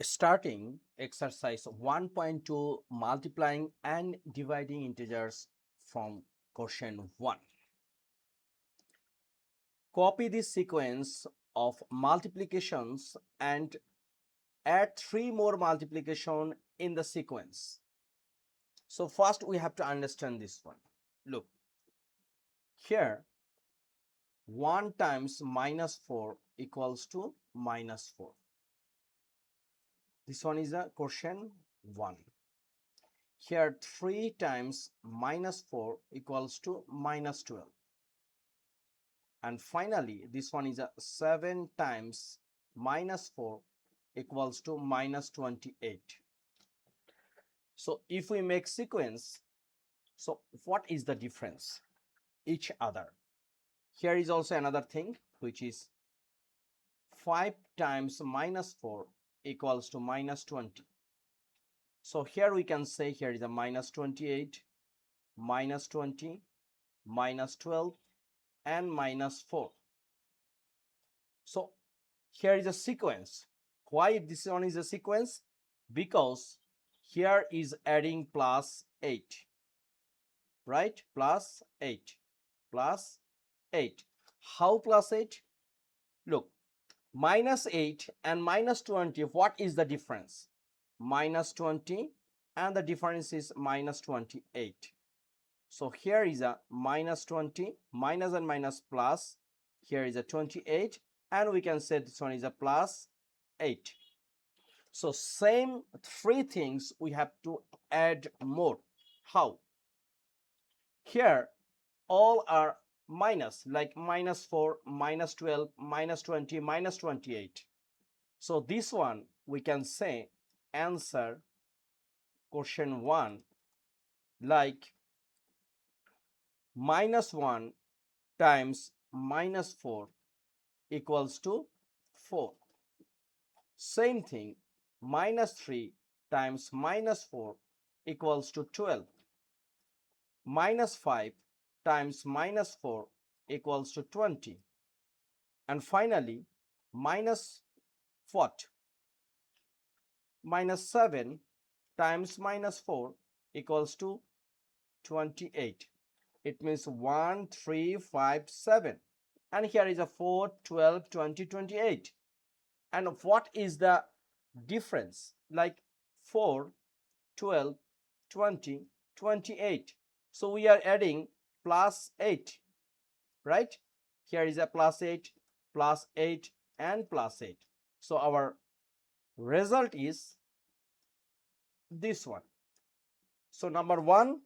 Starting exercise 1.2, multiplying and dividing integers from question 1. Copy this sequence of multiplications and add 3 more multiplication in the sequence. So first we have to understand this one. Look, here 1 times minus 4 equals to minus 4. This one is a question 1. Here 3 times minus 4 equals to minus 12. And finally, this one is a 7 times minus 4 equals to minus 28. So if we make sequence, so what is the difference? Each other. Here is also another thing, which is 5 times minus 4 equals to minus 20. So here we can say here is a minus 28, minus 20, minus 12, and minus 4. So here is a sequence. Why this one is a sequence? Because here is adding plus 8, right? Plus 8, plus 8. How plus 8? Look, minus 8 and minus 20, what is the difference? Minus 20 and the difference is minus 28. So here is a minus 20, minus and minus plus. Here is a 28 and we can say this one is a plus 8. So same 3 things we have to add more. How? Here all are minus, like minus 4, minus 12, minus 20, minus 28. So this one we can say answer question 1 like minus 1 times minus 4 equals to 4. Same thing, minus 3 times minus 4 equals to 12. Minus 5 times minus 4 equals to 20. And finally, minus what? Minus 7 times minus 4 equals to 28. It means 1, 3, 5, 7. And here is a 4, 12, 20, 28. And what is the difference? Like 4, 12, 20, 28. So we are adding plus 8, right? Here is a plus 8, and plus 8. So our result is this one. So number 1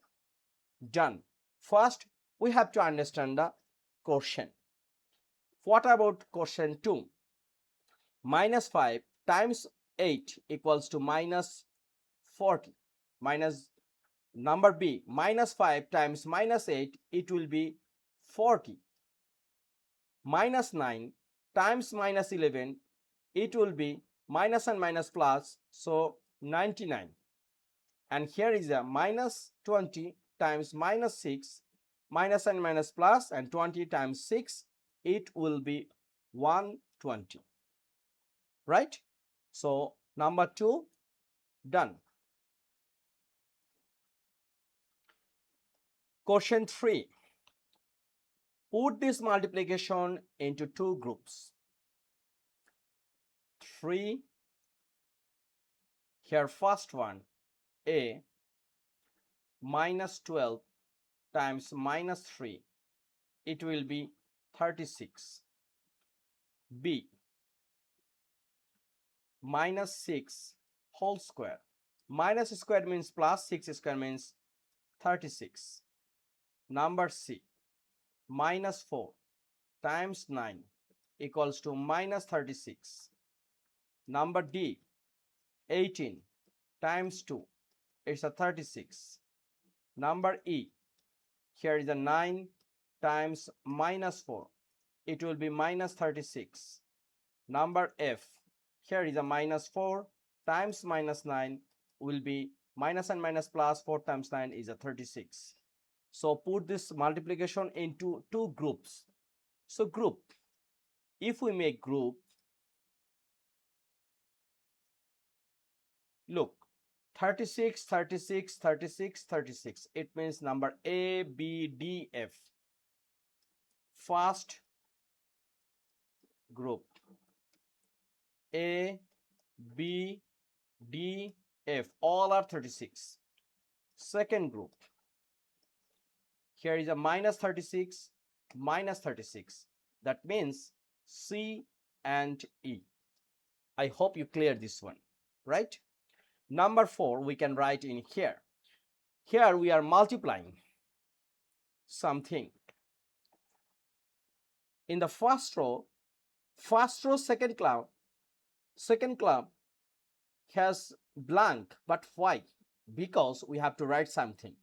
done. First we have to understand the question. What about question 2? Minus 5 times 8 equals to minus 40. Minus number B, minus 5 times minus 8, it will be 40. Minus 9 times minus 11, it will be minus and minus plus, so 99. And here is a minus 20 times minus 6, minus and minus plus, and 20 times 6, it will be 120. Right? So number 2 done. Question 3. Put this multiplication into 2 groups. 3, here first one, A, minus 12 times minus 3, it will be 36. B, minus 6 whole square. Minus square means plus, 6 square means 36. Number C, minus 4 times 9 equals to minus 36. Number D, 18 times 2, it's a 36. Number E, here is a 9 times minus 4, it will be minus 36. Number F, here is a minus 4 times minus 9 will be minus and minus plus, 4 times 9 is a 36. So put this multiplication into 2 groups. So group, if we make group, Look, 36, 36, 36, 36. It means number A, B, D, F. First group A, B, D, F, all are 36. Second group, here is a minus 36, minus 36. That means C and E. I hope you clear this one, right? Number 4, we can write in here. Here we are multiplying something. In the first row, second column has blank, but why? Because we have to write something.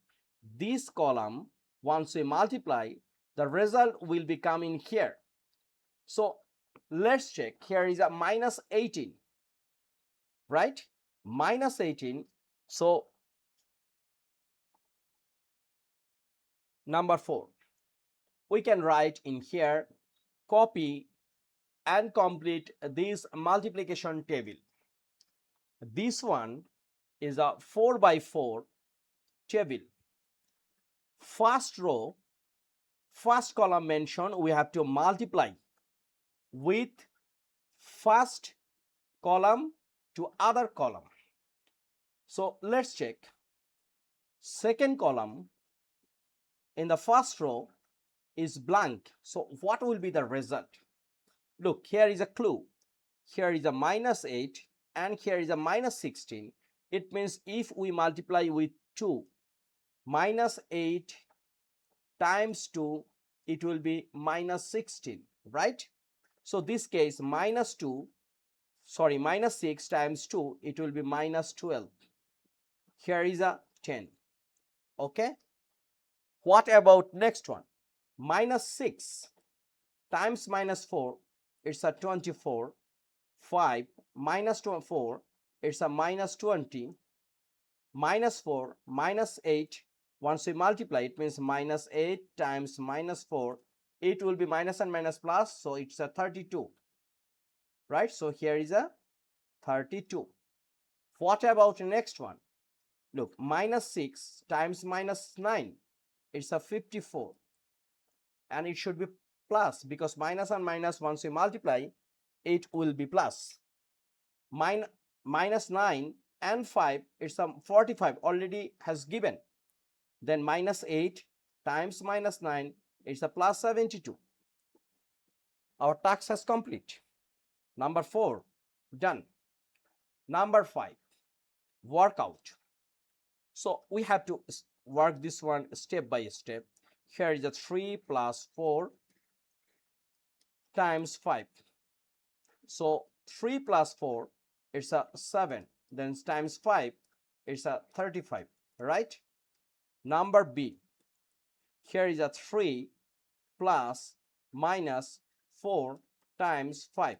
This column, once we multiply, the result will be coming here. So let's check. Here is a minus 18, right? Minus 18. So number 4, we can write in here, copy and complete this multiplication table. This one is a 4 by 4 table. First row, first column mentioned, we have to multiply with first column to other column. So let's check. Second column in the first row is blank. So what will be the result? Look, here is a clue. Here is a minus 8 and here is a minus 16. It means if we multiply with 2, minus 8 times 2, it will be minus 16, right? So this case, minus 6 times 2, it will be minus 12. Here is a 10. Okay. What about next one? Minus 6 times minus 4, it's a 24. 5 minus 4, it's a minus 20. Minus 4, minus 8. Once we multiply, it means minus 8 times minus 4. It will be minus and minus plus, so it's a 32. Right? So here is a 32. What about the next one? Look, minus 6 times minus 9. It's a 54. And it should be plus because minus and minus, once we multiply, it will be plus. Minus 9 and 5, it's a 45, already has given. Then minus 8 times minus 9, it's a plus 72. Our task has complete. Number 4, done. Number 5, workout. So we have to work this one step by step. Here is a 3 plus 4 times 5. So 3 plus 4, it's a 7. Then times 5, it's a 35, right? Number B. Here is a 3 plus minus 4 times 5.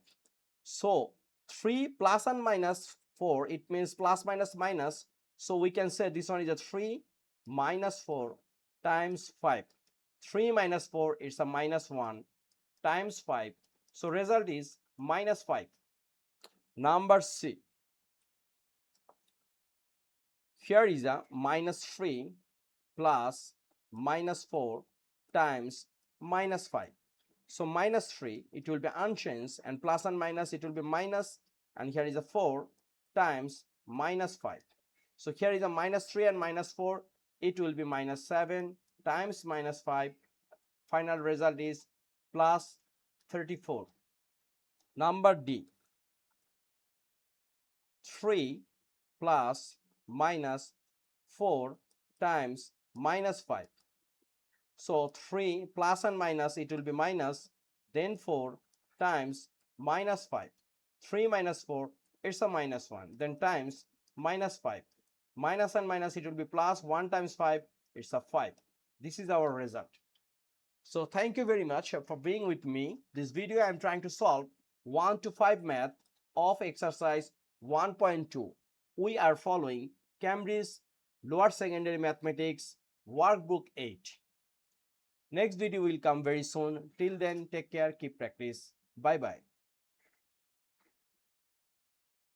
So 3 plus and minus 4, it means plus minus minus. So we can say this one is a 3 minus 4 times 5. 3 minus 4 is a minus 1 times 5. So result is minus 5. Number C. Here is a minus 3 plus minus 4 times minus 5. So minus 3, it will be unchanged, and plus and minus, it will be minus, and here is a 4 times minus 5. So here is a minus 3 and minus 4, it will be minus 7 times minus 5. Final result is plus 34. Number D. 3 plus minus 4 times minus 5. So 3 plus and minus, it will be minus, then 4 times minus 5. 3 minus 4, it's a minus 1, then times minus 5. Minus and minus, it will be plus, 1 times 5, it's a 5. This is our result. So thank you very much for being with me. This video I am trying to solve 1 to 5 math of exercise 1.2. We are following Cambridge Lower Secondary Mathematics Workbook 8. Next video will come very soon. Till then, take care, keep practice. Bye bye.